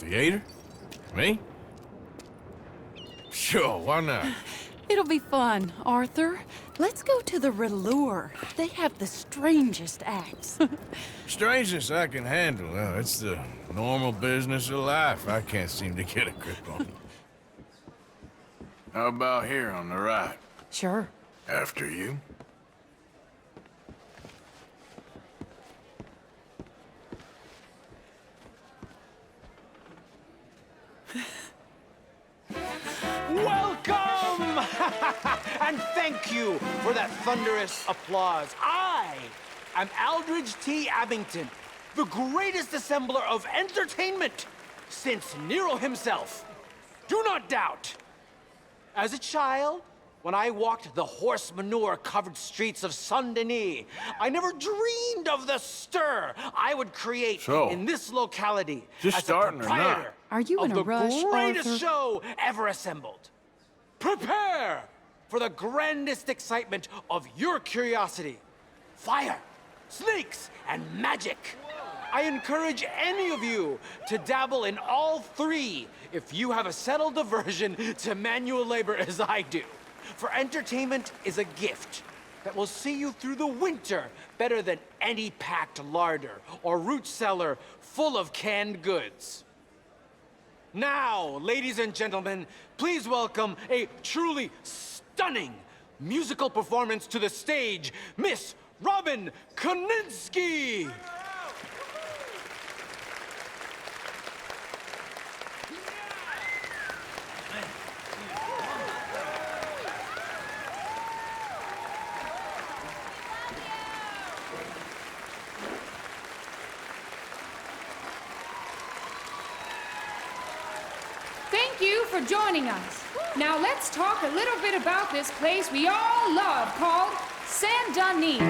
theater? Me? Sure, why not? It'll be fun, Arthur. Let's go to the Raleur. They have the strangest acts. Strangeness I can handle. It's the normal business of life I can't seem to get a grip on. How about here on the right? Sure. After you. Welcome! And thank you for that thunderous applause. I am Aldridge T. Abington, the greatest assembler of entertainment since Nero himself. Do not doubt. As a child, when I walked the horse manure-covered streets of Saint Denis, I never dreamed of the stir I would create in this locality just as starting a or not? proprietor Are you in of a the rush, greatest Arthur? show ever assembled. Prepare for the grandest excitement of your curiosity. Fire, snakes, and magic. I encourage any of you to dabble in all three if you have a settled aversion to manual labor as I do. For entertainment is a gift that will see you through the winter better than any packed larder or root cellar full of canned goods. Now, ladies and gentlemen, please welcome a truly stunning musical performance to the stage, Miss Robin Koninsky! Thank you for joining us. Now let's talk a little bit about this place we all love called Saint Denis.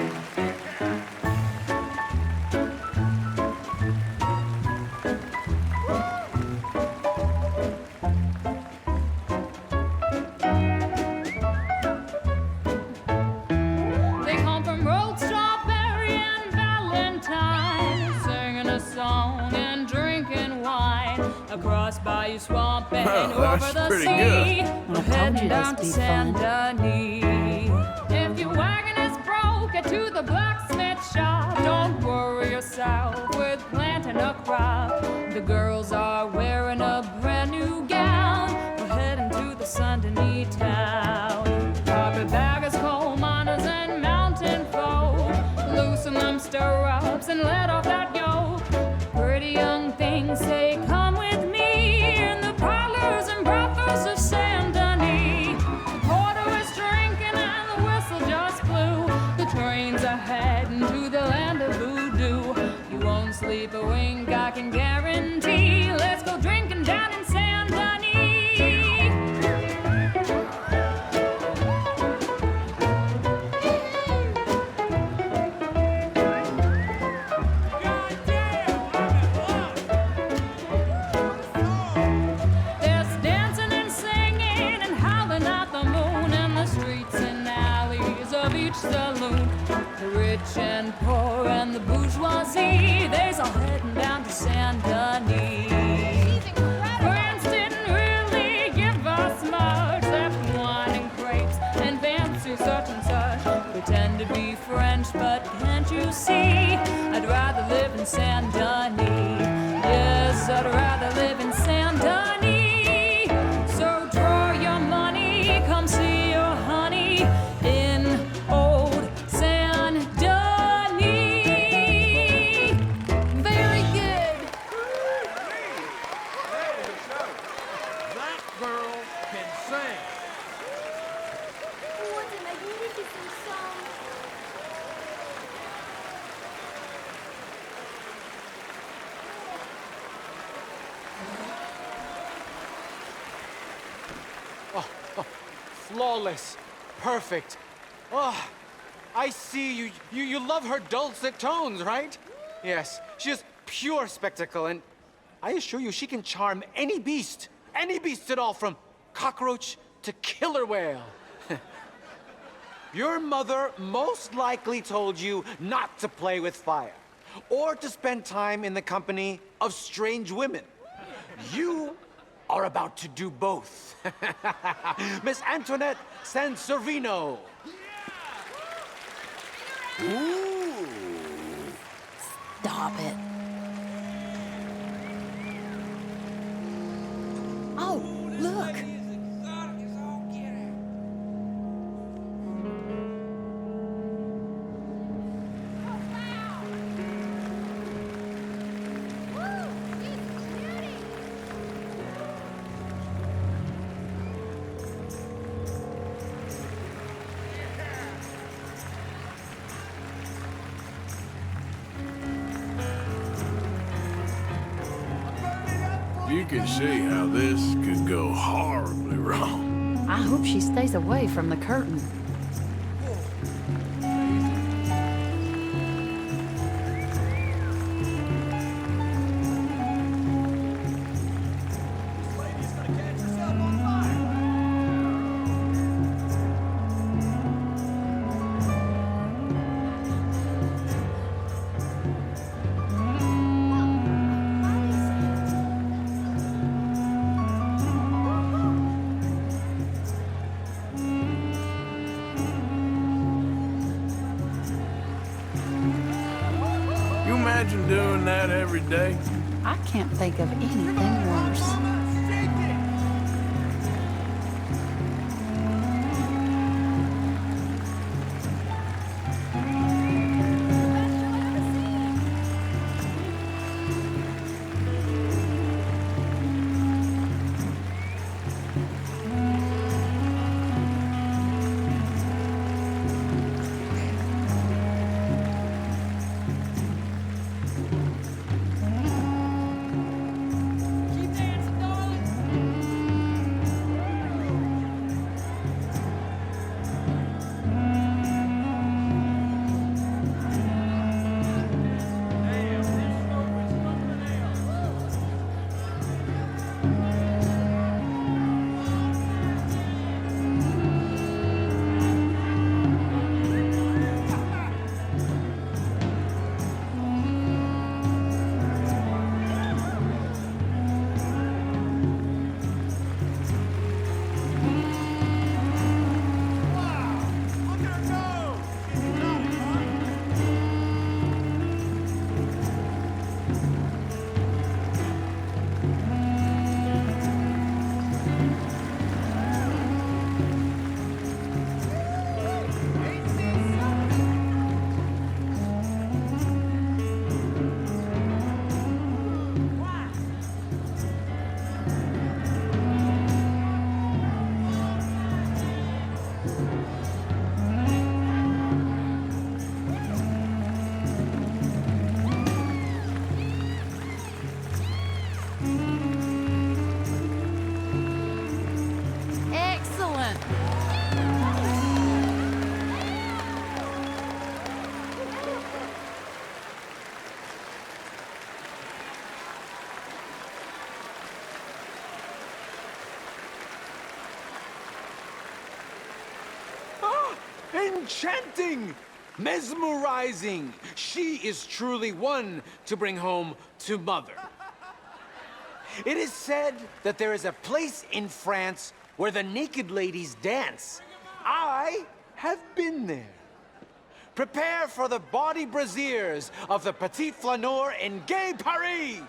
They come from rolled strawberry and valentine, singing a song and drinking wine across Bayou Swamp and Oh, over that's the pretty sea. good. We're I told you heading this down would to be Saint fun. Denis. If your wagon is broke, get to the blacksmith shop. Don't worry yourself with planting a crop. The girls are wearing a brand new gown. We're heading to the Saint Denis town. Carpetbaggers, coal miners, and mountain folk, loosen them stirrups and let off that yoke. Pretty young things say, come with me in the parlors and brothels of Saint Denis. The porter is drinking and the whistle just blew. The trains are heading to the land of voodoo. You won't sleep a wink, I can guarantee. Let's go drinking down in Saint Denis. There's dancing and singing and howling at the moon in the streets and alleys of each saloon. The rich and poor and the bourgeoisie, they's all heading down to Saint Denis. France didn't really give us much, except wine and grapes and fancy such and such. Pretend to be French, but can't you see? I'd rather live in Saint Denis. Yes, I'd rather live in Saint Denis. So draw your money, come see your honey in old Saint Denis. Very good. That girl can sing. What a magnificent song! Flawless. Perfect. Oh, I see you love her dulcet tones, right? Yes, she is pure spectacle, and I assure you she can charm any beast at all, from cockroach to killer whale. Your mother most likely told you not to play with fire or to spend time in the company of strange women. You are about to do both. Miss Antoinette Sanseverino. Ooh. Stop it. Oh, look. You can see how this could go horribly wrong. I hope she stays away from the curtain. You imagine doing that every day? I can't think of anything worse. Excellent. Enchanting! Mesmerizing! She is truly one to bring home to mother. It is said that there is a place in France where the naked ladies dance. I have been there. Prepare for the bawdy brassiers of the Petit Flaneur in Gay Paris!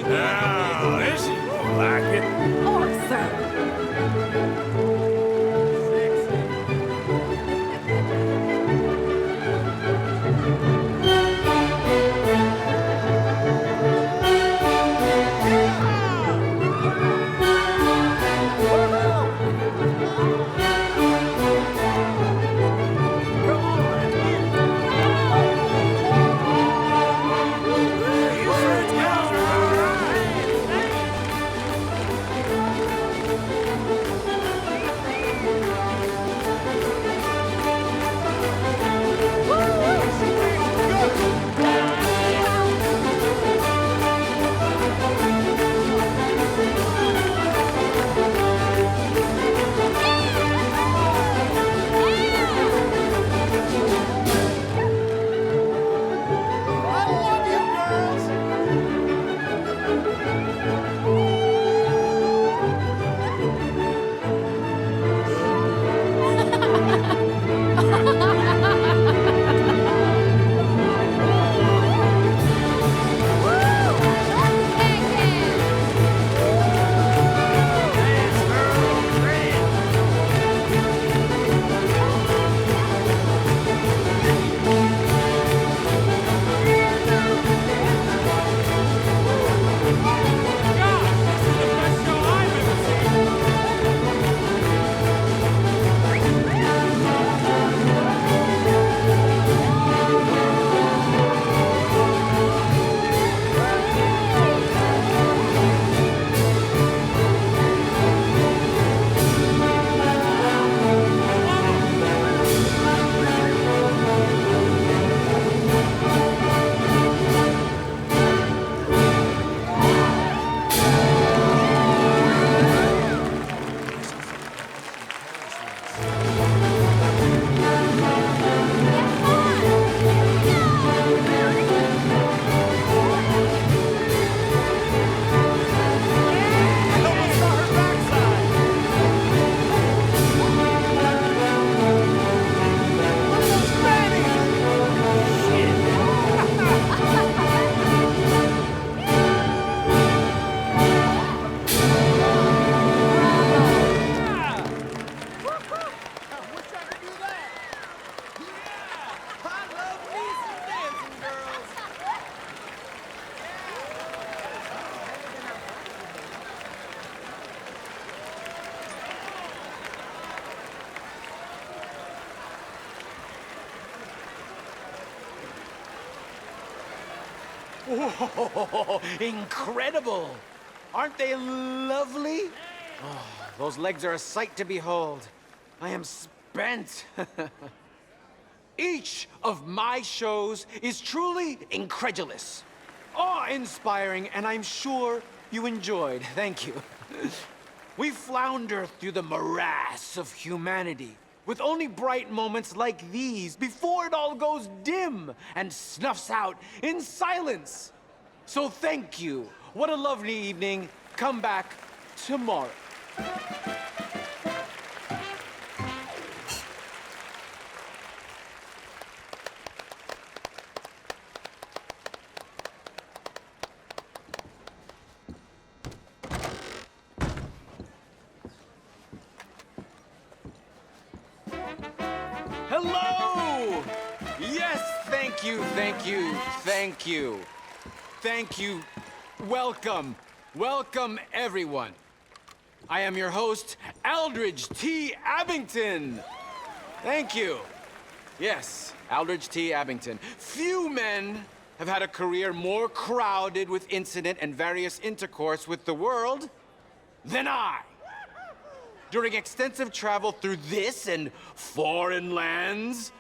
Now, this is more like it. Arthur! Whoa, incredible! Aren't they lovely? Oh, those legs are a sight to behold. I am spent. Each of my shows is truly incredulous, awe-inspiring, and I'm sure you enjoyed. Thank you. We flounder through the morass of humanity with only bright moments like these before it all goes dim and snuffs out in silence. So thank you. What a lovely evening. Come back tomorrow. Hello! Yes, thank you, thank you, thank you. Thank you. Welcome. Welcome, everyone. I am your host, Aldridge T. Abington. Thank you. Yes, Aldridge T. Abington. Few men have had a career more crowded with incident and various intercourse with the world than I. During extensive travel through this and foreign lands,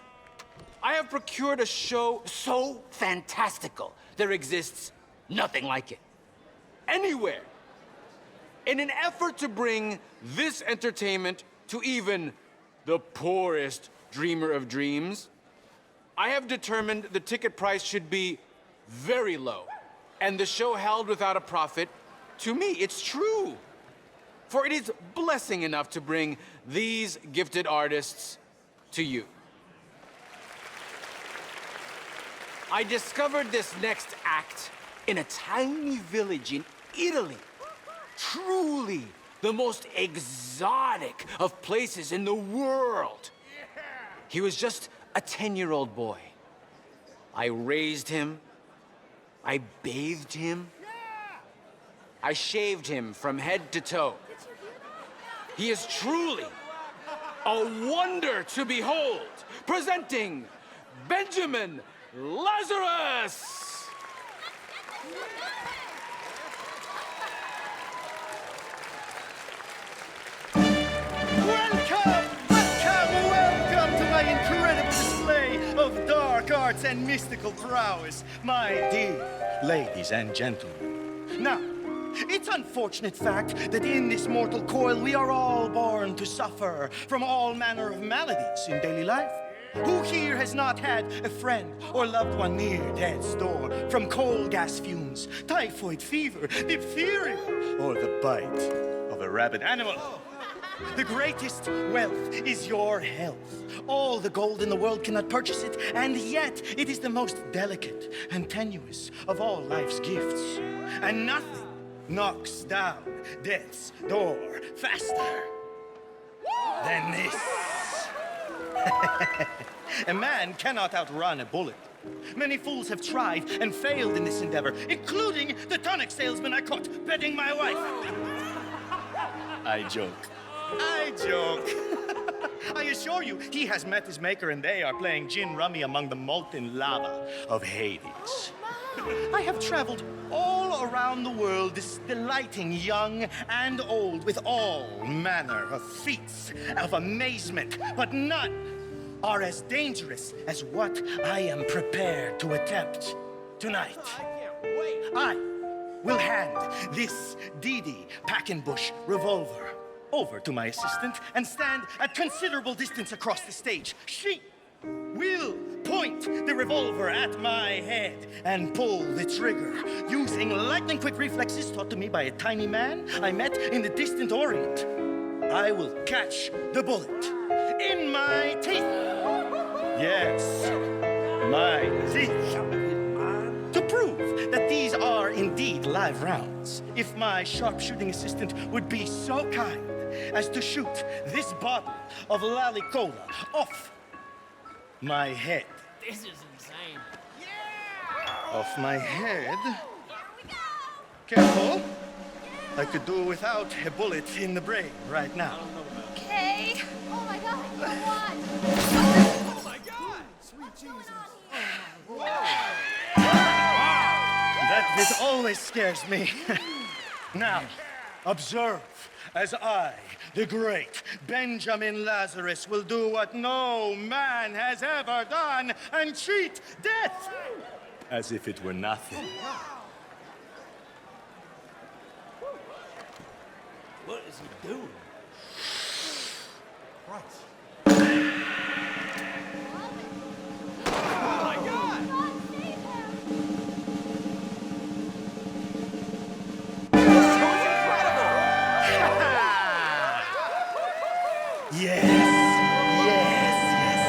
I have procured a show so fantastical, there exists nothing like it. Anywhere. In an effort to bring this entertainment to even the poorest dreamer of dreams, I have determined the ticket price should be very low, and the show held without a profit. To me, it's true. For it is blessing enough to bring these gifted artists to you. I discovered this next act in a tiny village in Italy. Truly the most exotic of places in the world. He was just a 10-year-old boy. I raised him. I bathed him. I shaved him from head to toe. He is truly a wonder to behold. Presenting Benjamin Lazarus! Welcome to my incredible display of dark arts and mystical prowess, my dear ladies and gentlemen. Now, it's unfortunate fact that in this mortal coil we are all born to suffer from all manner of maladies in daily life. Who here has not had a friend or loved one near death's door from coal gas fumes, typhoid fever, diphtheria, or the bite of a rabid animal? The greatest wealth is your health. All the gold in the world cannot purchase it, and yet it is the most delicate and tenuous of all life's gifts. And nothing knocks down death's door faster than this. A man cannot outrun a bullet. Many fools have tried and failed in this endeavor, including the tonic salesman I caught bedding my wife. I joke. I assure you, he has met his maker and they are playing gin rummy among the molten lava of Hades. I have traveled all around the world, delighting young and old with all manner of feats of amazement, but none are as dangerous as what I am prepared to attempt tonight. I will hand this Dee Packenbush revolver over to my assistant and stand at considerable distance across the stage. She will point the revolver at my head and pull the trigger using lightning-quick reflexes taught to me by a tiny man I met in the distant Orient. I will catch the bullet in my teeth. Yes, my teeth. To prove that these are indeed live rounds, if my sharpshooting assistant would be so kind as to shoot this bottle of Lalicola off my head. This is insane. Off my head. Careful. I could do without a bullet in the brain right now. Okay. Oh my God. What? Oh my God! What's going on That bit always scares me. Now, observe as I, the great Benjamin Lazarus, will do what no man has ever done and cheat death as if it were nothing. What is he doing? Christ. Oh my God! God, save him! Yes, yes, yes.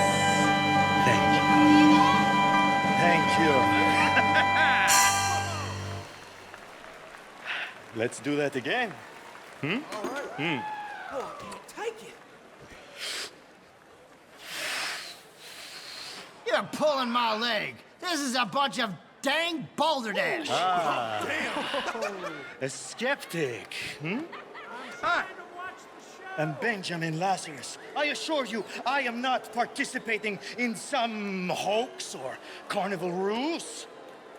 Thank you. Let's do that again. All right. Oh, I can't take it. You're pulling my leg. This is a bunch of dang balderdash. A skeptic, Hi. I'm Benjamin Lazarus. I assure you, I am not participating in some hoax or carnival ruse.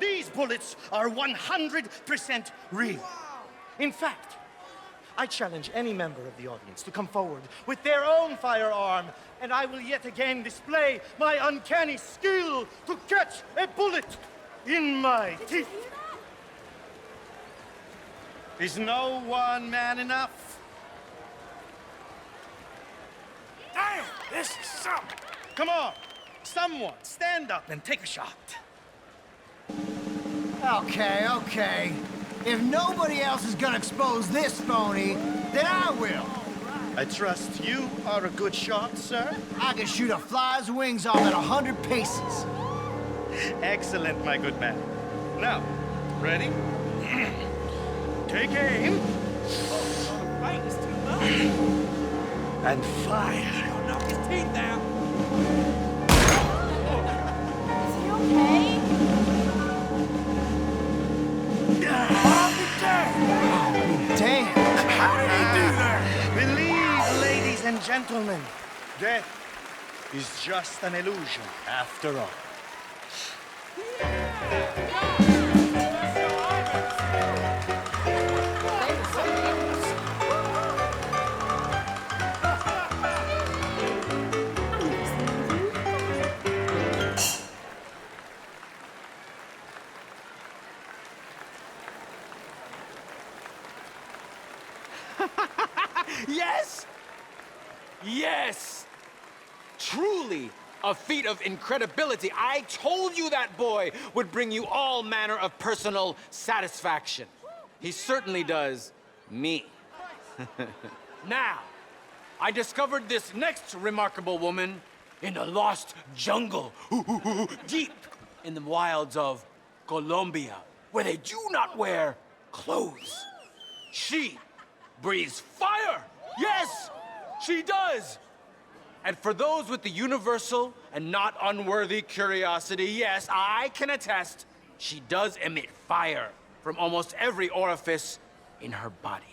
These bullets are 100% real. In fact, I challenge any member of the audience to come forward with their own firearm, and I will yet again display my uncanny skill to catch a bullet in my teeth. Is no one man enough? Damn, this is something. Come on, someone stand up and take a shot. Okay. If nobody else is gonna expose this phony, then I will. I trust you are a good shot, sir. I can shoot a fly's wings off at 100 paces. Excellent, my good man. Now, ready? Take aim. Right, it's too low. And fire. He'll knock his teeth out. Is he okay? Damn. How did he do that? Believe, ladies and gentlemen, death is just an illusion after all. Yes! Yes! Truly a feat of incredibility. I told you that boy would bring you all manner of personal satisfaction. He certainly does me. Now, I discovered this next remarkable woman in a lost jungle, deep in the wilds of Colombia, where they do not wear clothes. She breathes fire! Yes, she does! And for those with the universal and not unworthy curiosity, yes, I can attest, she does emit fire from almost every orifice in her body.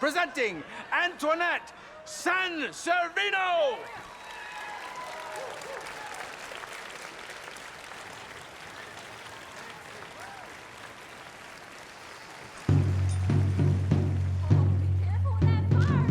Presenting Antoinette Sanseverino! Careful with that fire.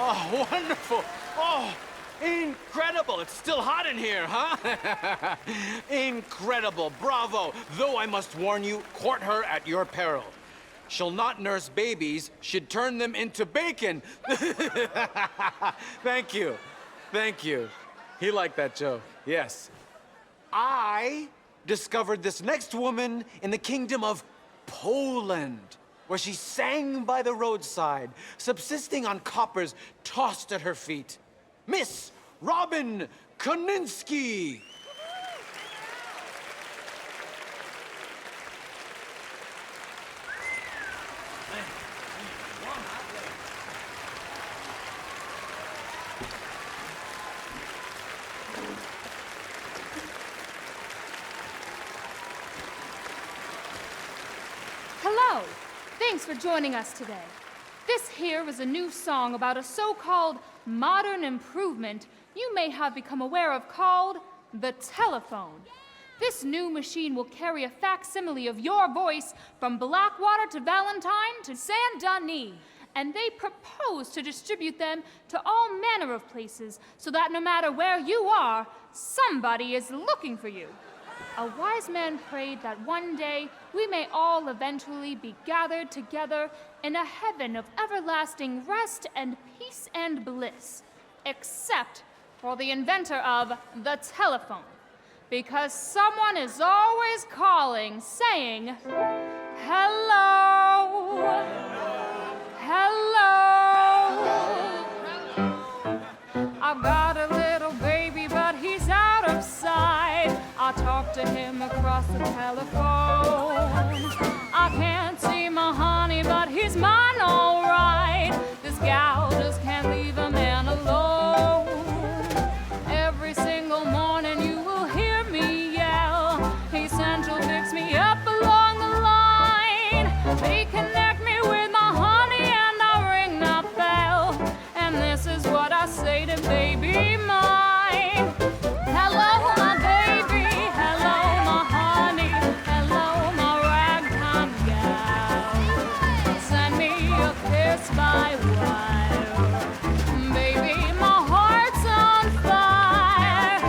Oh, wonderful. Oh, incredible. It's still hot in here, huh? Incredible. Bravo. Though I must warn you, court her at your peril. She'll not nurse babies, she'd turn them into bacon. Thank you. Thank you. He liked that joke. Yes. I discovered this next woman in the kingdom of Poland, where she sang by the roadside, subsisting on coppers tossed at her feet. Miss Robin Koninsky. Hello. Thanks for joining us today. This here is a new song about a so-called modern improvement you may have become aware of called the telephone. This new machine will carry a facsimile of your voice from Blackwater to Valentine to Saint Denis, and they propose to distribute them to all manner of places so that no matter where you are, somebody is looking for you. A wise man prayed that one day we may all eventually be gathered together in a heaven of everlasting rest and peace and bliss, except for the inventor of the telephone, because someone is always calling, saying, hello, hello. I've got a little baby, but he's out of sight. I talk to him across the telephone. I can't see my honey, but he's mine all right. This gal just can't leave a man alone. Every single morning you will hear me yell, hey, Central, fix me up along the line. They connect me with my honey and I ring that bell. And this is what I say to baby mine. Hello, my baby. Hello, my honey. Hello, my ragtime gal. Send me a kiss by wire. Baby, my heart's on fire.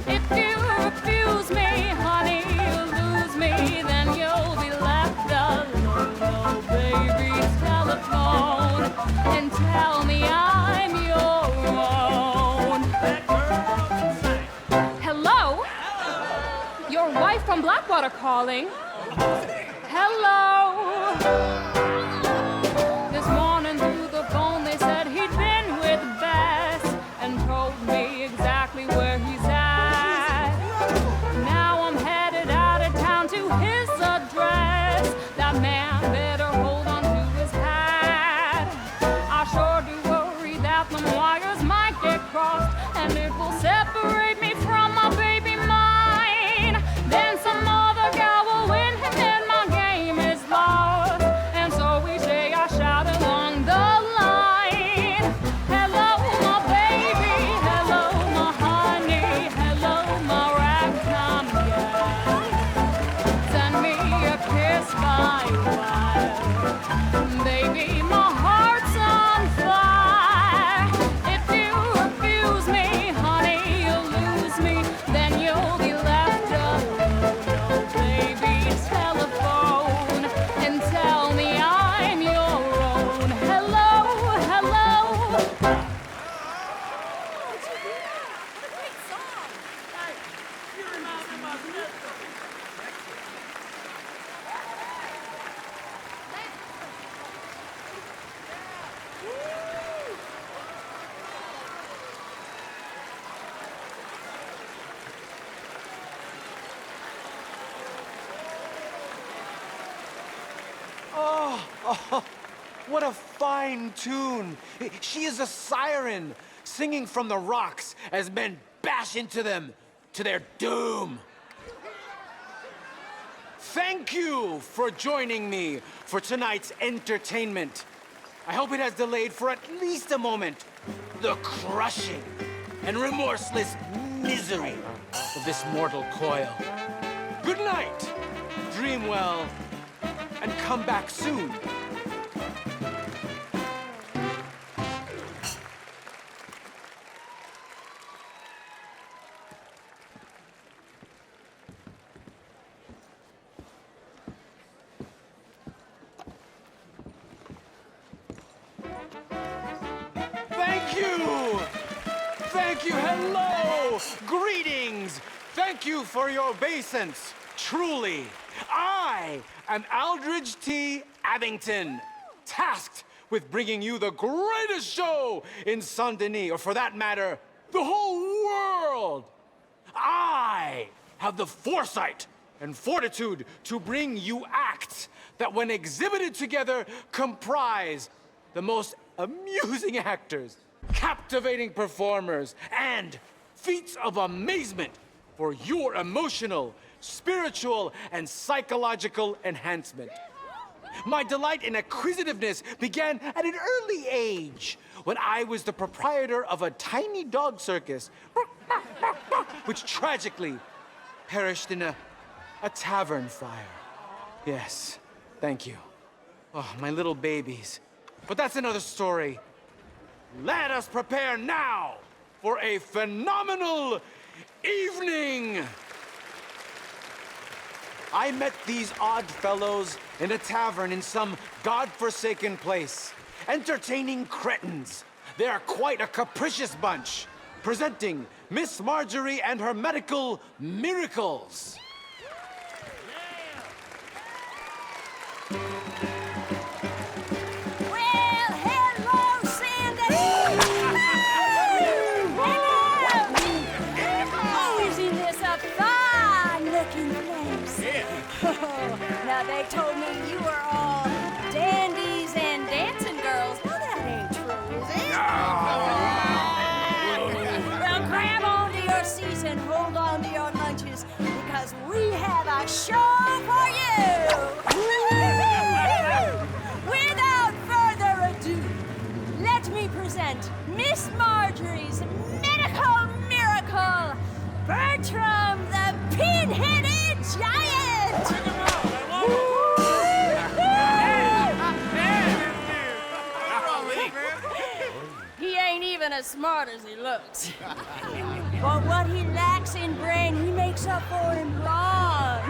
If you refuse me, honey, you'll lose me. Then you'll be left alone. Oh, baby, telephone and tell me I'm your own. Hello? Your wife from Blackwater calling. Hello? This morning through the phone they said he'd been with Bess and told me exactly where he's at. Now I'm headed out of town to his address. That man better hold on to his hat. I sure do worry that the wires might get crossed and it will separate me from my baby mine. Then some other gal will win him and my game is lost. And so we say I shout along the line. Hello, my baby. Hello, my honey. Hello, my ragtime gal. Send me a kiss by wire. Baby, my heart's on fire. If you refuse me, honey, you'll lose me. Then you'll be left alone. Oh, baby, telephone and tell me I'm your own. Hello, hello. Oh, what a fine tune. She is a siren, singing from the rocks as men bash into them to their doom. Thank you for joining me for tonight's entertainment. I hope it has delayed for at least a moment the crushing and remorseless misery of this mortal coil. Good night, dream well, and come back soon. Thank you, hello, greetings. Thank you for your obeisance. Truly, I am Aldridge T. Abington, tasked with bringing you the greatest show in Saint Denis, or for that matter, the whole world. I have the foresight and fortitude to bring you acts that, when exhibited together, comprise the most amusing actors, captivating performers, and feats of amazement for your emotional, spiritual, and psychological enhancement. My delight in acquisitiveness began at an early age, when I was the proprietor of a tiny dog circus, which tragically perished in a tavern fire. Yes, thank you. Oh, my little babies. But that's another story. Let us prepare now for a phenomenal evening. I met these odd fellows in a tavern in some godforsaken place, entertaining cretins. They are quite a capricious bunch, presenting Miss Marjorie and her medical miracles. Now, they told me you were all dandies and dancing girls. Well, that ain't true, is it? No. Well, grab onto your seats and hold on to your lunches, because we have a show for you! Without further ado, let me present Miss Marjorie's medical miracle, Bertram the Pin-Headed Giant! He ain't even as smart as he looks. But what he lacks in brain, he makes up for in brawn.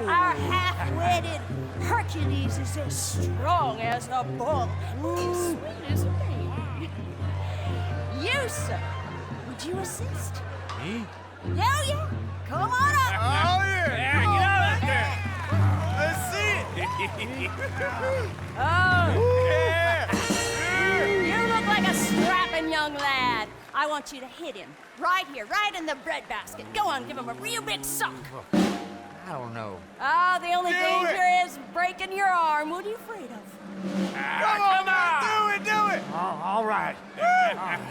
Our half-witted Hercules is as strong as a bull, as sweet as a baby. You, sir, would you assist? Me? Oh, yeah. Come on up. Oh, yeah. Yeah, get out of there. Let's see it. Oh. Yeah. You look like a strapping young lad. I want you to hit him. Right here, right in the breadbasket. Go on, give him a real big sock. I don't know. Oh, the only danger is breaking your arm. What are you afraid of? Come on. Do it. All right. Damn it.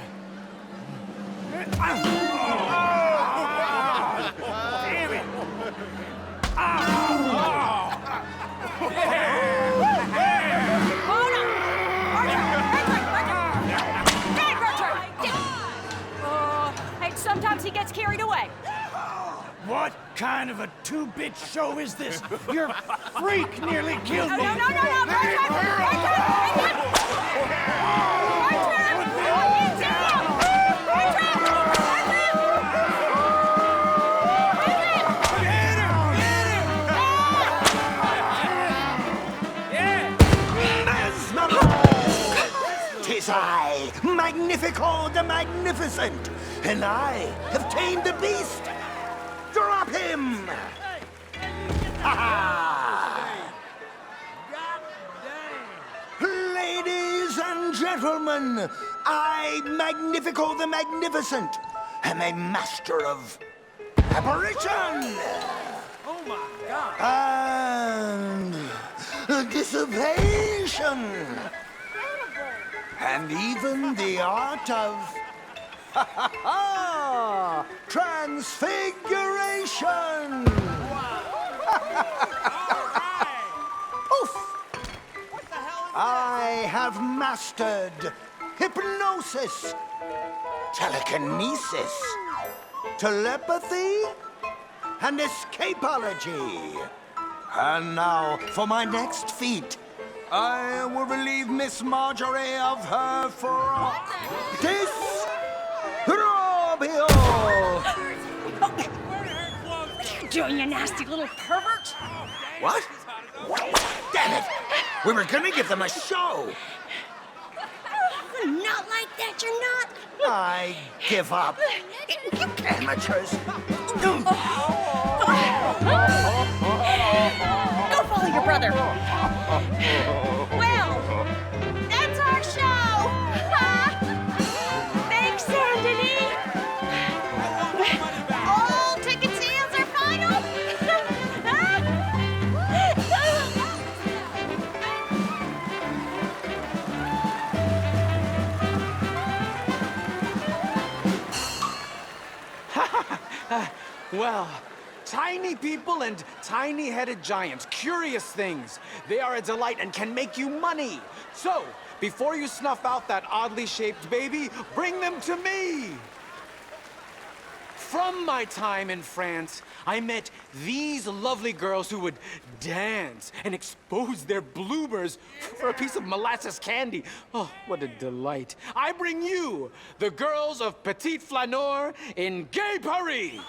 Hold on. Hey, sometimes he gets carried away. What kind of a two-bit show is this? Your freak nearly killed me. No. Tis I, Magnifico the Magnificent, and I have tamed the beast. Drop him! Ladies and gentlemen, I, Magnifico the Magnificent, am a master of apparition. Oh my God. And dissipation. and even the art of transfiguration. Oof! I have mastered hypnosis, telekinesis, telepathy, and escapology. And now, for my next feat, I will relieve Miss Marjorie of her disrobio. What are you doing, you nasty little pervert? What? Damn it! We were gonna give them a show. Not like that, you're not. I give up. Amateurs. Go follow your brother. Well, that's our show. Thanks, Saint Denis. All ticket sales are final. Well, tiny people and tiny-headed giants, curious things. They are a delight and can make you money. So, before you snuff out that oddly shaped baby, bring them to me. From my time in France, I met these lovely girls who would dance and expose their bloopers for a piece of molasses candy. Oh, what a delight. I bring you the girls of Petit Flaneur in Gay Paris.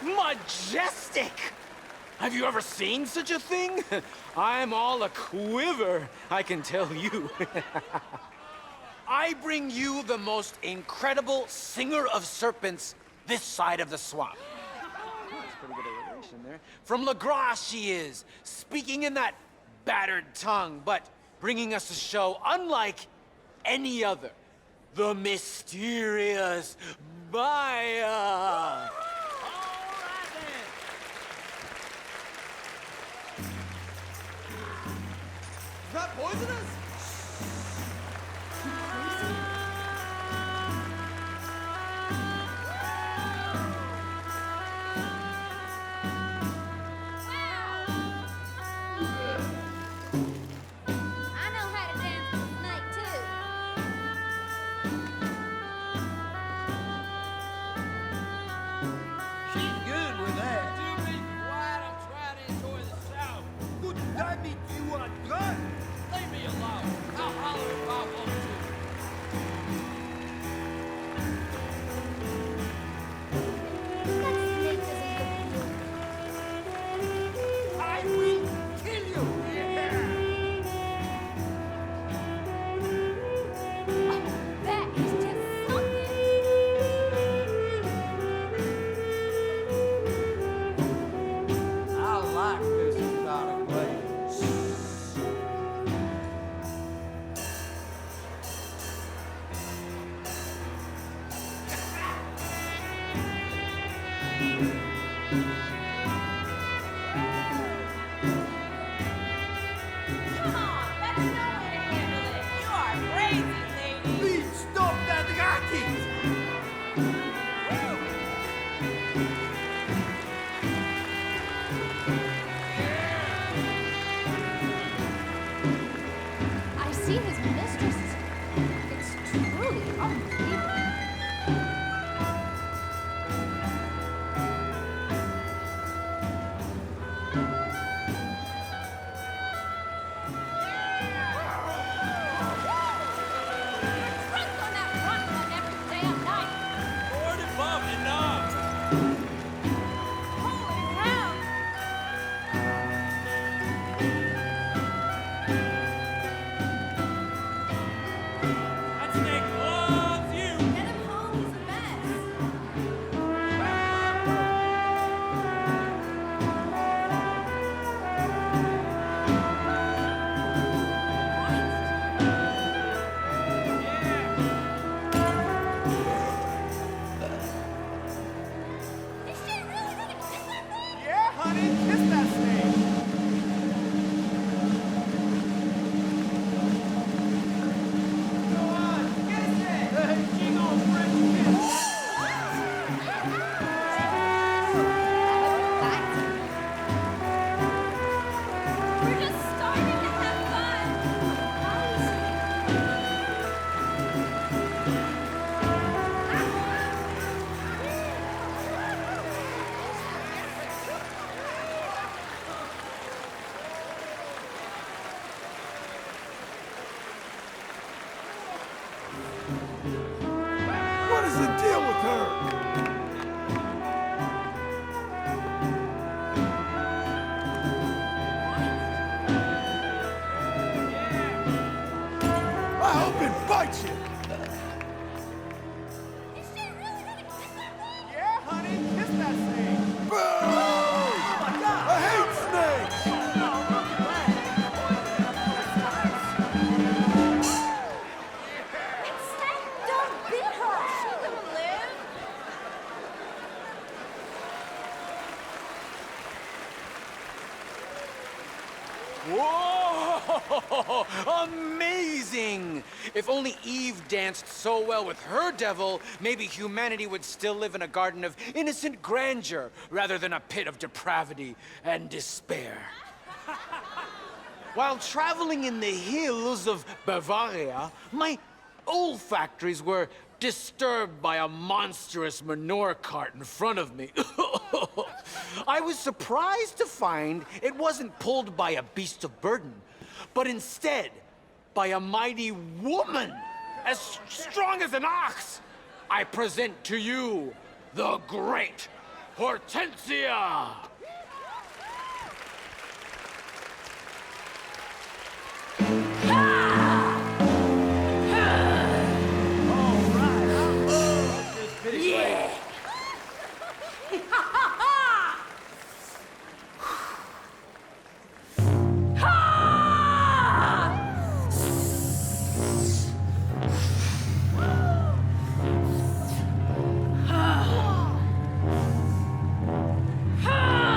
Majestic! Have you ever seen such a thing? I'm all a quiver, I can tell you. I bring you the most incredible singer of serpents this side of the swamp. That's pretty good alliteration there. From La Grasse she is, speaking in that battered tongue, but bringing us a show unlike any other. The mysterious Maya. that poisonous? I know how to dance with a snake, too. She's good with that. Do be quiet, I'm trying to enjoy the show. Good damn it, you want gun? Leave me alone. I'll holler if I want to. That snake doesn't look good. I will kill you. That is just something. I like this exotic way. Come on, that's no way to handle it. You are crazy, lady. Please stop that racket! I see his mistress. It's truly unbelievable. Drunk on that rotten every damn night. Already bumped enough. Holy hell! That snake loves you. Get him home, he's a mess. Is she really gonna kiss that thing? Yeah, honey, kiss that snake. Go on, kiss it. Hey, king on French kiss. We're just starting to have fun. What is the deal with her? I hope it bites you. Is she really gonna kiss that thing? Yeah, honey, kiss that snake. Oh my God! I hate snakes. That snake done bit her. She gonna live? Whoa! Amazing! If only Eve danced so well with her devil, maybe humanity would still live in a garden of innocent grandeur rather than a pit of depravity and despair. While traveling in the hills of Bavaria, my olfactories were disturbed by a monstrous manure cart in front of me. I was surprised to find it wasn't pulled by a beast of burden, but instead by a mighty woman as strong as an ox. I present to you the Great Hortensia. Yeah! Ha!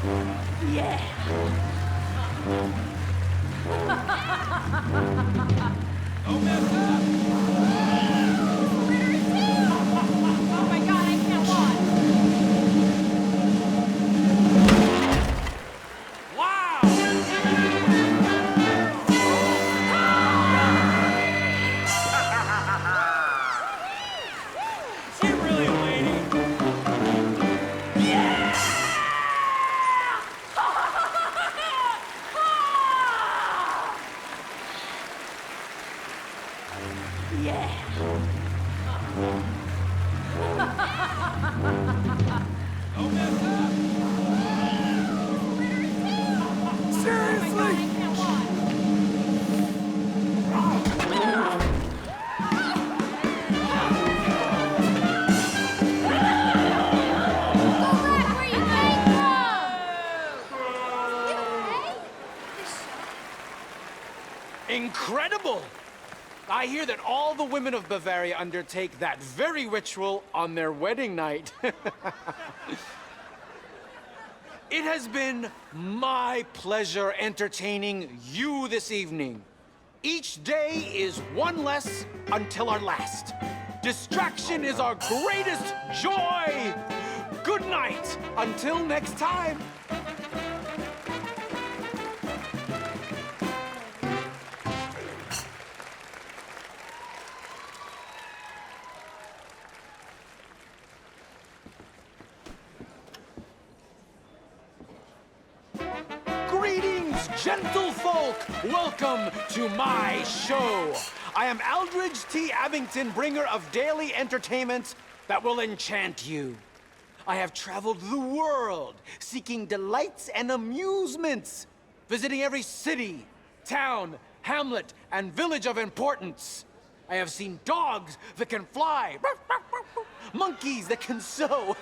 Yeah. Don't mess up! Oh my god, I can't watch. She really a lady. Yeah. Don't mess up! Seriously? I can't watch. Incredible! I hear that all the women of Bavaria undertake that very ritual on their wedding night. It has been my pleasure entertaining you this evening. Each day is one less until our last. Distraction is our greatest joy. Good night until next time. Greetings, gentle folk! Welcome to my show. I am Aldridge T. Abington, bringer of daily entertainment that will enchant you. I have traveled the world, seeking delights and amusements, visiting every city, town, hamlet, and village of importance. I have seen dogs that can fly, monkeys that can sew,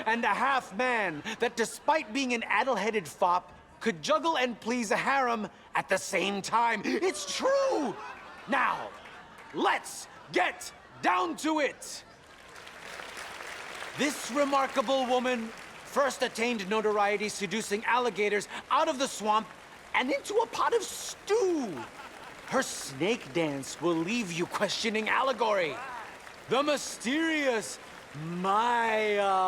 and a half-man that, despite being an addle-headed fop, could juggle and please a harem at the same time. It's true! Now, let's get down to it! This remarkable woman first attained notoriety seducing alligators out of the swamp and into a pot of stew. Her snake dance will leave you questioning allegory. The mysterious Maya.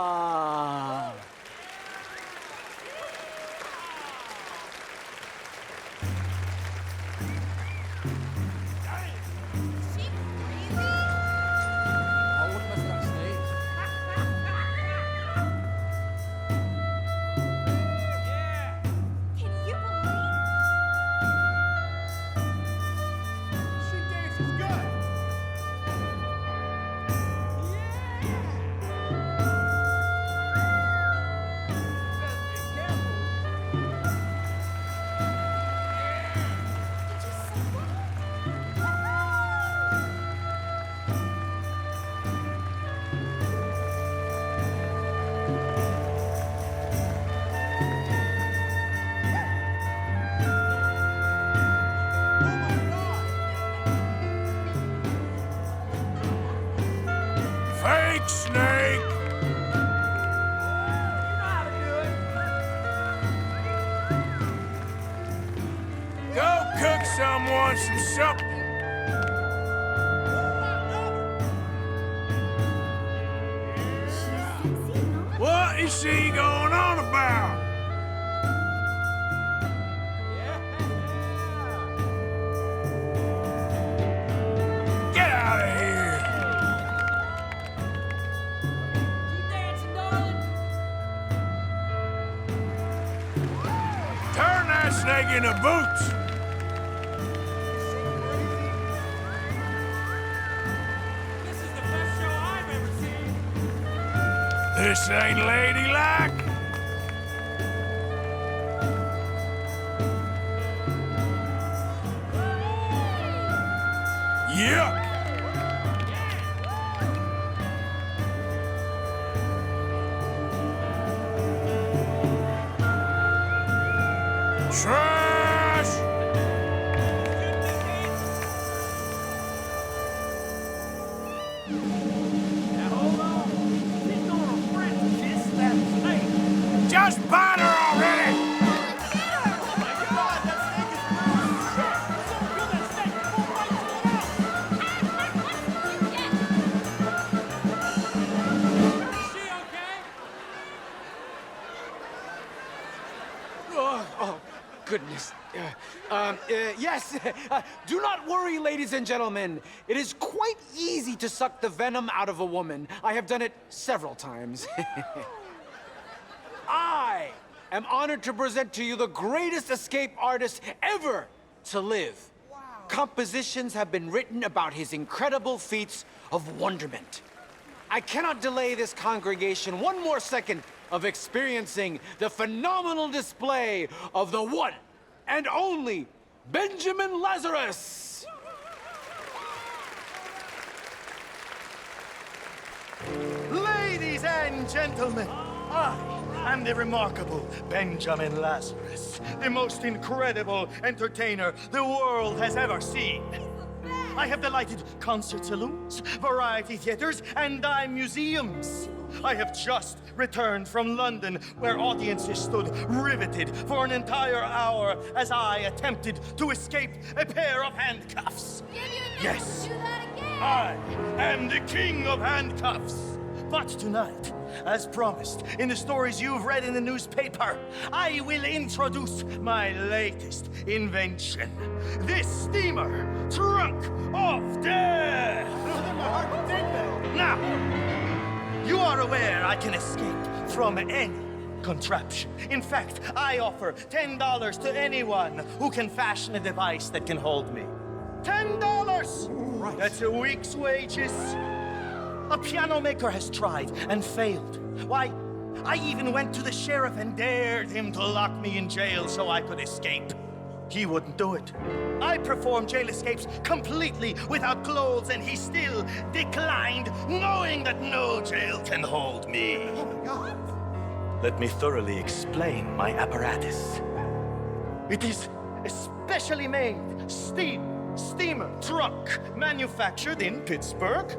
Fake snake! Go cook someone some supper. What is she going on about? Get out of here! Turn that snake into boots! This is the best show I've ever seen. This ain't ladylike. Yuck! Trash! Now hold on. She's gonna French kiss that snake. Just bite her Oh, goodness. Yes, do not worry, ladies and gentlemen. It is quite easy to suck the venom out of a woman. I have done it several times. I am honored to present to you the greatest escape artist ever to live. Wow. Compositions have been written about his incredible feats of wonderment. I cannot delay this congregation one more second of experiencing the phenomenal display of the one and only Benjamin Lazarus. Ladies and gentlemen, I am the remarkable Benjamin Lazarus, the most incredible entertainer the world has ever seen. I have delighted concert saloons, variety theaters, and dime museums. I have just returned from London, where audiences stood riveted for an entire hour as I attempted to escape a pair of handcuffs. Yes, I am the king of handcuffs. But tonight, as promised in the stories you've read in the newspaper, I will introduce my latest invention. This steamer trunk of death! Now, you are aware I can escape from any contraption. In fact, I offer $10 to anyone who can fashion a device that can hold me. $10! Right. That's a week's wages. A piano maker has tried and failed. Why, I even went to the sheriff and dared him to lock me in jail so I could escape. He wouldn't do it. I performed jail escapes completely without clothes, and he still declined, knowing that no jail can hold me. Oh my God. Let me thoroughly explain my apparatus. It is a specially made steamer trunk manufactured in Pittsburgh.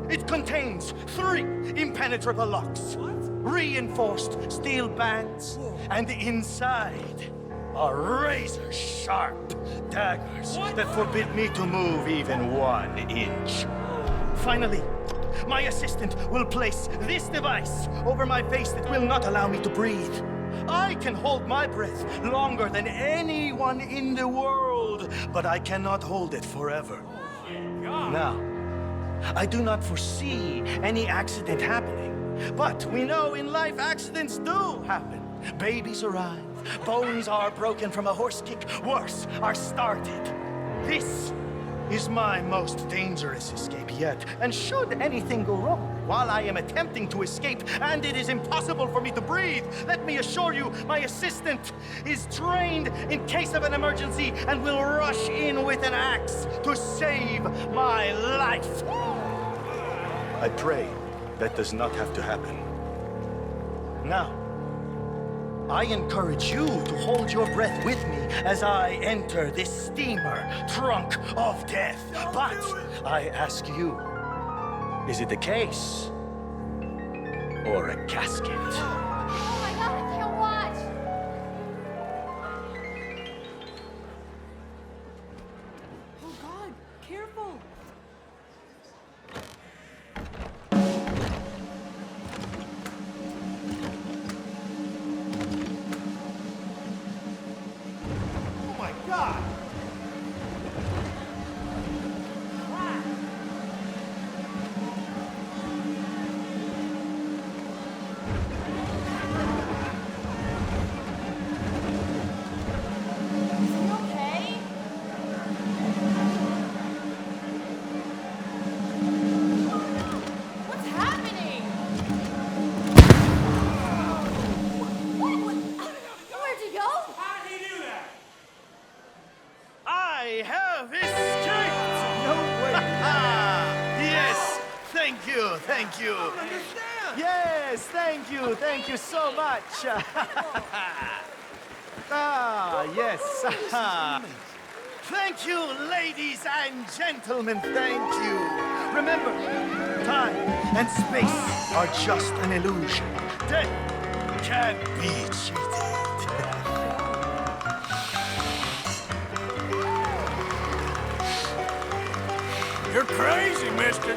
It contains 3 impenetrable locks, reinforced steel bands, and inside are razor-sharp daggers that forbid me to move even 1 inch. Finally, my assistant will place this device over my face that will not allow me to breathe. I can hold my breath longer than anyone in the world, but I cannot hold it forever. Now, I do not foresee any accident happening, but we know in life accidents do happen. Babies arrive, bones are broken from a horse kick, worse, are started. This is my most dangerous escape yet, and should anything go wrong while I am attempting to escape and it is impossible for me to breathe, let me assure you my assistant is trained in case of an emergency and will rush in with an axe to save my life. I pray that does not have to happen. Now, I encourage you to hold your breath with me as I enter this steamer trunk of death. But I ask you, is it a case or a casket? Oh my God, I can't watch. Oh, God, careful. Oh my God! I have escaped! No way! Yes, thank you, thank you. I don't understand. Yes, thank you so much. Yes. Thank you, ladies and gentlemen, thank you. Remember, time and space are just an illusion. Death can't be cheated. You're crazy, mister.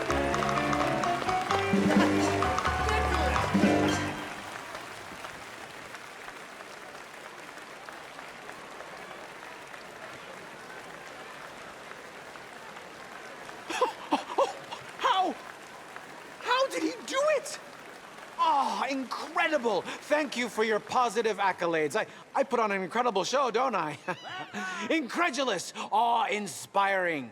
incredible. Thank you for your positive accolades. I put on an incredible show, don't I? Incredulous, awe-inspiring.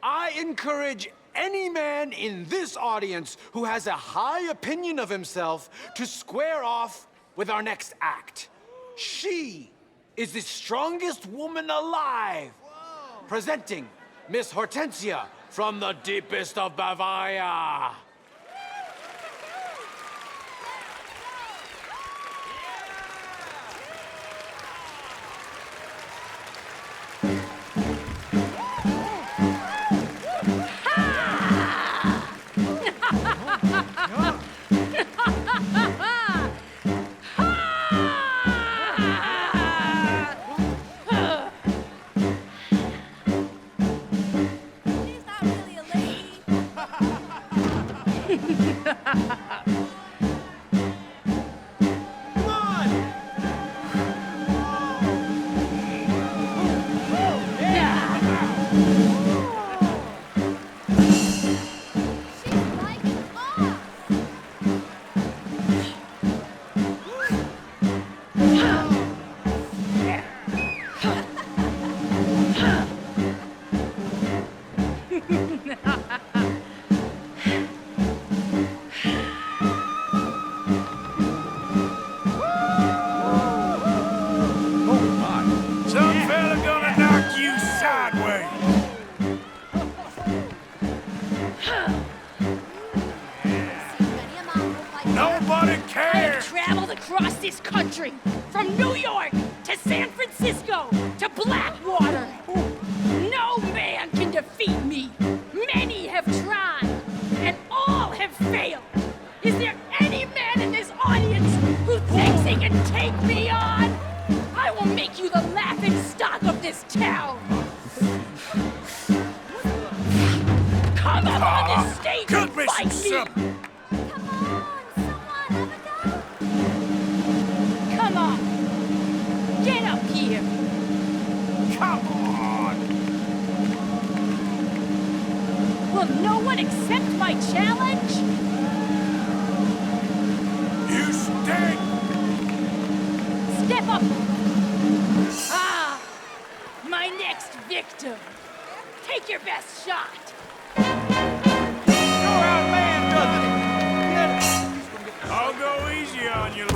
I encourage any man in this audience who has a high opinion of himself to square off with our next act. She is the strongest woman alive. Whoa. Presenting Miss Hortensia from the deepest of Bavaria. Across this country, from New York to San Francisco to Blackwater. No man can defeat me. Many have tried, and all have failed. Is there any man in this audience who thinks he can take me on? I will make you the laughing stock of this town. Come up on this stage and fight me. Come on, get up here. Come on. Will no one accept my challenge? You stink! Step up. Ah, my next victim. Take your best shot. I'll go easy on you.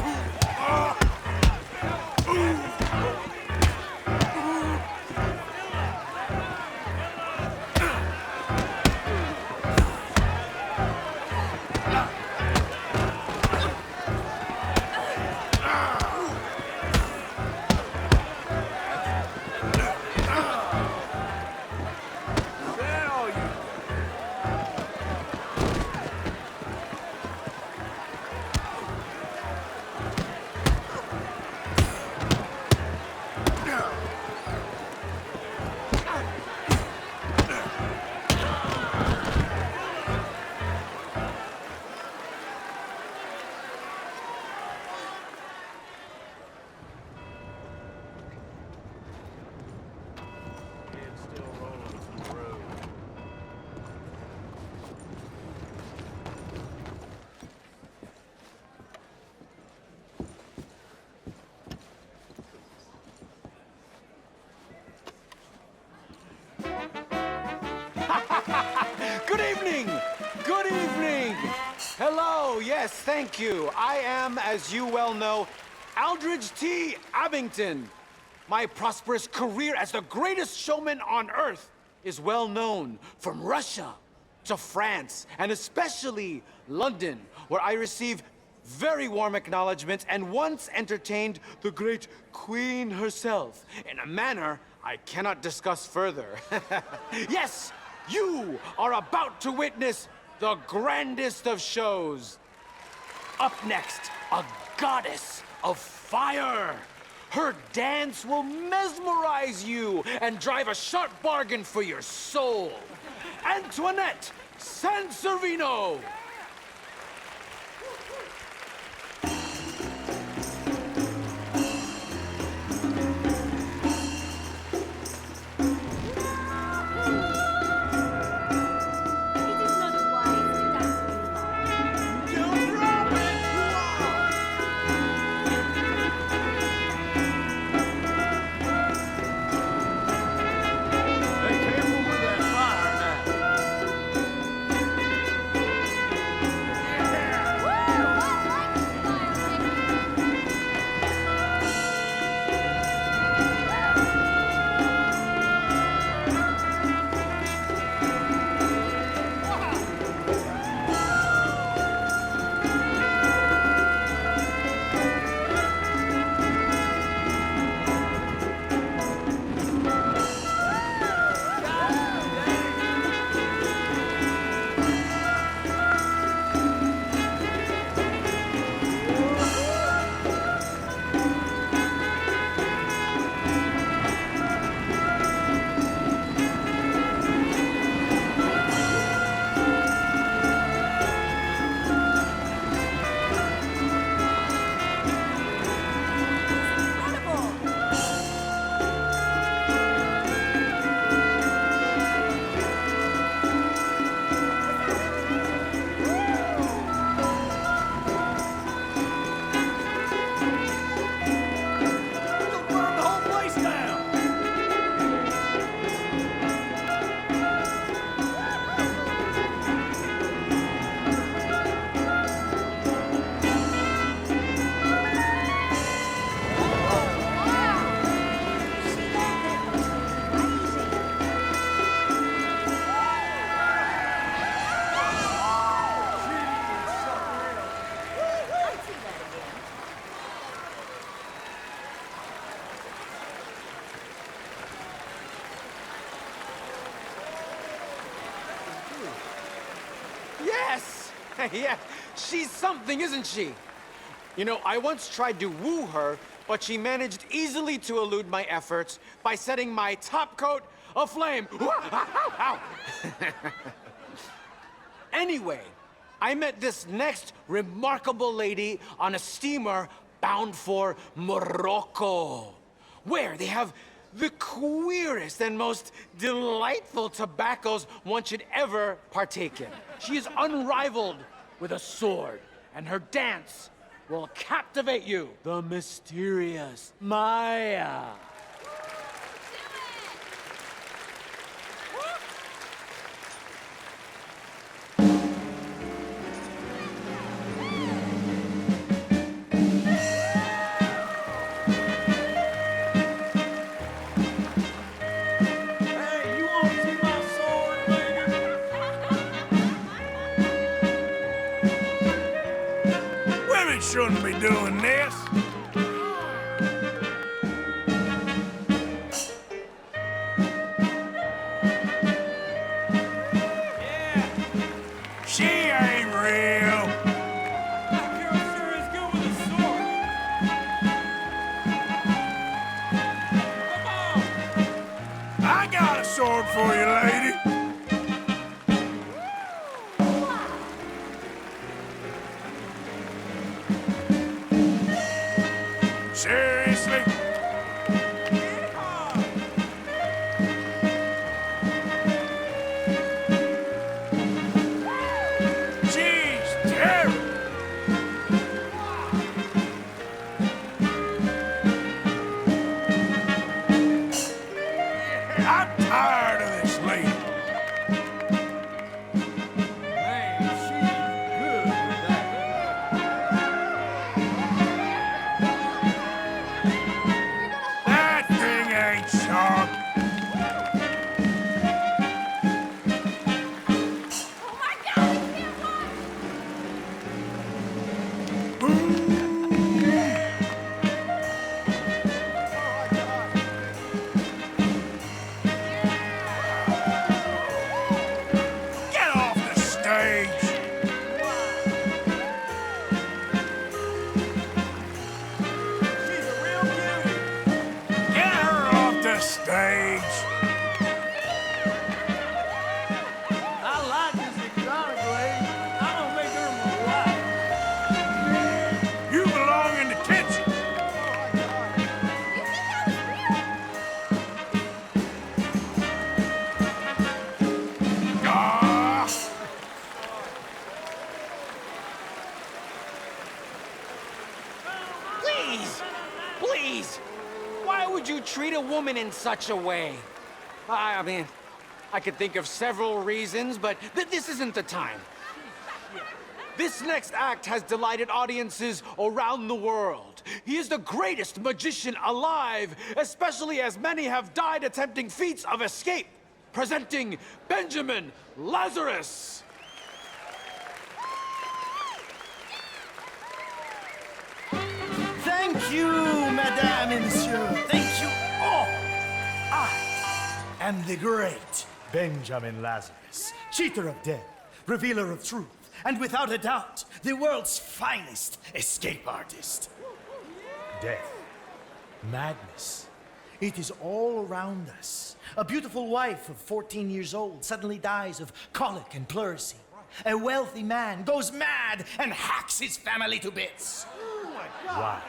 Good evening! Good evening! Hello, yes, thank you. I am, as you well know, Aldridge T. Abington. My prosperous career as the greatest showman on Earth is well known from Russia to France, and especially London, where I receive very warm acknowledgments and once entertained the great Queen herself in a manner I cannot discuss further. Yes, you are about to witness the grandest of shows. Up next, a goddess of fire. Her dance will mesmerize you and drive a sharp bargain for your soul. Antoinette Sanseverino. It is not wise to dance with love. You promised Yeah, she's something, isn't she? You know, I once tried to woo her, but she managed easily to elude my efforts by setting my top coat aflame. Ow. Anyway, I met this next remarkable lady on a steamer bound for Morocco, where they have the queerest and most delightful tobaccos one should ever partake in. She is unrivaled with a sword, and her dance will captivate you. The mysterious Maya. Shouldn't be doing this. Yeah. She ain't real. That girl sure is good with a sword. Come on. I got a sword for you, lady. Seriously? She's terrible. I'm tired of this lady. Man, she's good with that. That thing ain't sharp. Oh my God, it's him! Get off the stage. She's a real beauty. Get her off the stage. I like this exotic lady. I'm gonna make her my wife. You belong in detention. Ah. Please, please. Why would you treat a woman in such a way? I mean, I could think of several reasons, but this isn't the time. This next act has delighted audiences around the world. He is the greatest magician alive, especially as many have died attempting feats of escape. Presenting Benjamin Lazarus. Thank you, Madame and Monsieur. Thank you all. I am the great Benjamin Lazarus, cheater of death, revealer of truth, and without a doubt, the world's finest escape artist. Death, madness, it is all around us. A beautiful wife of 14 years old suddenly dies of colic and pleurisy. A wealthy man goes mad and hacks his family to bits. Why?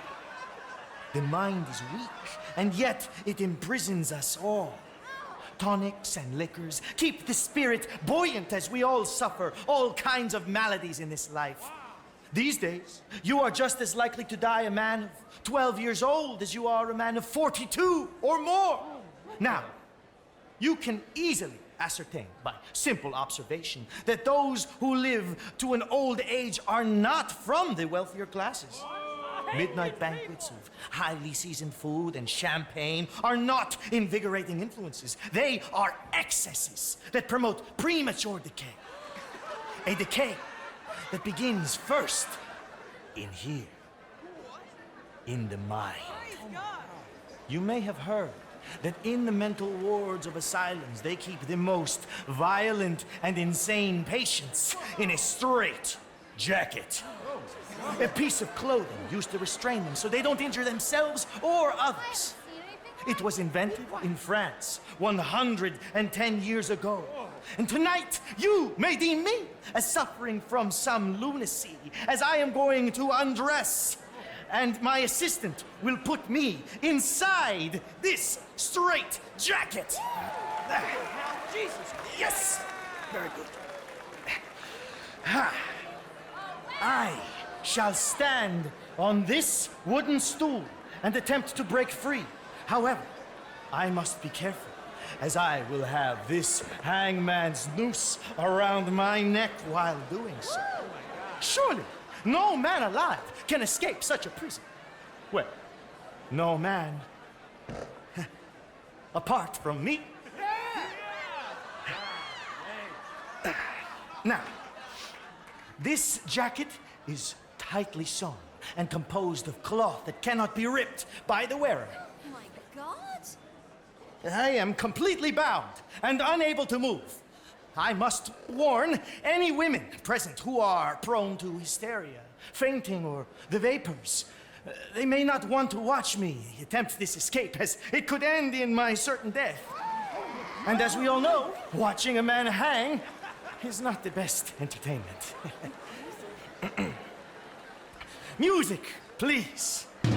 The mind is weak, and yet it imprisons us all. Tonics and liquors keep the spirit buoyant as we all suffer all kinds of maladies in this life. These days, you are just as likely to die a man of 12 years old as you are a man of 42 or more. Now, you can easily ascertain by simple observation that those who live to an old age are not from the wealthier classes. Midnight banquets of highly seasoned food and champagne are not invigorating influences. They are excesses that promote premature decay. A decay that begins first in here, in the mind. You may have heard that in the mental wards of asylums, they keep the most violent and insane patients in a strait. jacket. A piece of clothing used to restrain them so they don't injure themselves or others. It was invented in France 110 years ago. And tonight, you may deem me as suffering from some lunacy, as I am going to undress. And my assistant will put me inside this straight jacket. Jesus. Yes! Very good. I shall stand on this wooden stool and attempt to break free. However, I must be careful, as I will have this hangman's noose around my neck while doing so. Surely, no man alive can escape such a prison. Well, no man apart from me. Now, this jacket is tightly sewn and composed of cloth that cannot be ripped by the wearer. My God! I am completely bound and unable to move. I must warn any women present who are prone to hysteria, fainting, or the vapors. They may not want to watch me attempt this escape, as it could end in my certain death. And as we all know, watching a man hang is not the best entertainment. Music, please. Yeah,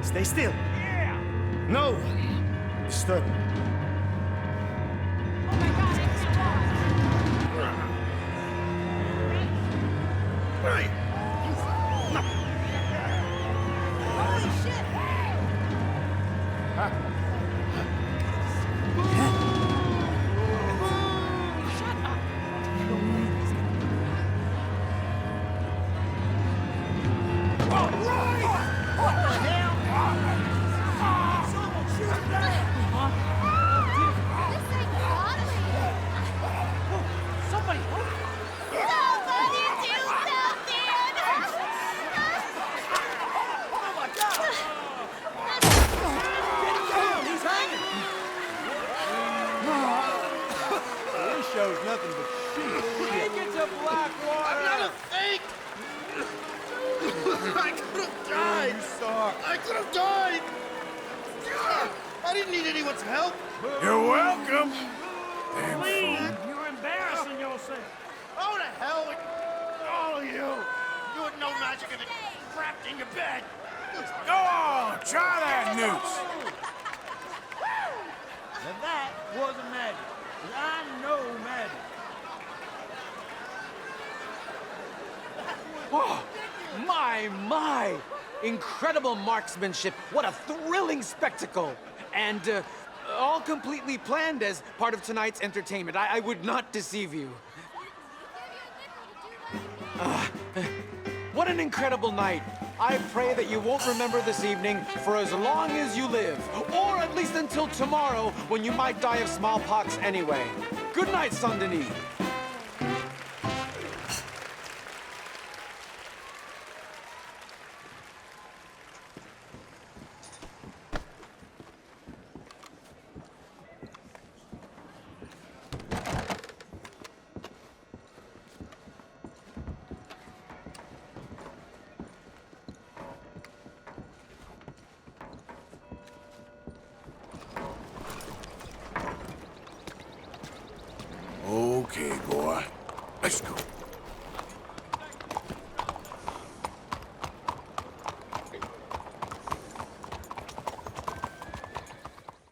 let's go! Stay still. Yeah. No one disturb me. Oh my God, I can't walk. Right. Holy shit! Shows nothing but shit. Take it to Blackwater. I'm not a fake! I could have died! I could have died! I didn't need anyone's help! You're welcome. Please, you're embarrassing yourself. Oh, to hell with all of you! You had no magic if it trapped in your bed! Go on, try that noose. Now that wasn't magic. I know magic. Oh, my! Incredible marksmanship. What a thrilling spectacle. And all completely planned as part of tonight's entertainment. I would not deceive you. What an incredible night. I pray that you won't remember this evening for as long as you live. Or at least until tomorrow, when you might die of smallpox anyway. Good night, Saint Denis. Okay, boy. Let's go.